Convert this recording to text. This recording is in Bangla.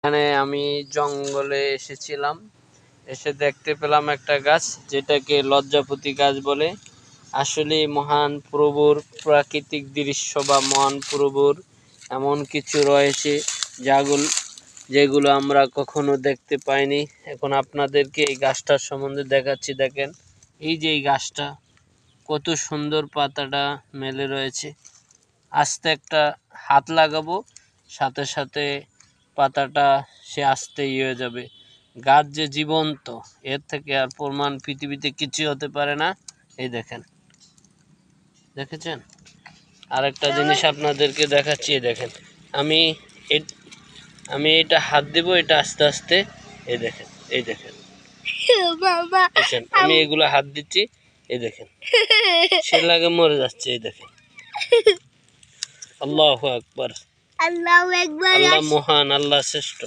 এখানে আমি জঙ্গলে এসেছিলাম, এসে দেখতে পেলাম একটা গাছ যেটাকে লজ্জাপতি গাছ বলে। আসলে মহান প্রভুর প্রাকৃতিক দৃশ্য বা মহান প্রভুর এমন কিছু রয়েছে যেগুলো আমরা কখনো দেখতে পাইনি। এখন আপনাদেরকে এই গাছটার সম্বন্ধে দেখাচ্ছি। দেখেন, এই যে এই গাছটা কত সুন্দর, পাতাটা মেলে রয়েছে। আস্তে একটা হাত লাগাবো, সাথে সাথে পাতাটা সে আস্তে হয়ে যাবে। গাছ যে জীবন্ত, এর থেকে আর প্রমাণ পৃথিবীতে কিছু হতে পারে না। এই দেখেন, দেখেছেন? আরেকটা জিনিস আপনাদেরকে দেখাচ্ছি। দেখেন, আমি এটা হাত দেব, এটা আস্তে আস্তে, এই দেখেন, এই দেখেন, আমি এগুলো হাত দিচ্ছি, এই দেখেন, সে লাগে মরে যাচ্ছে। এই দেখেন, আল্লাহু আকবার, আল্লাহ মহান, আল্লাহ শ্রেষ্ঠ।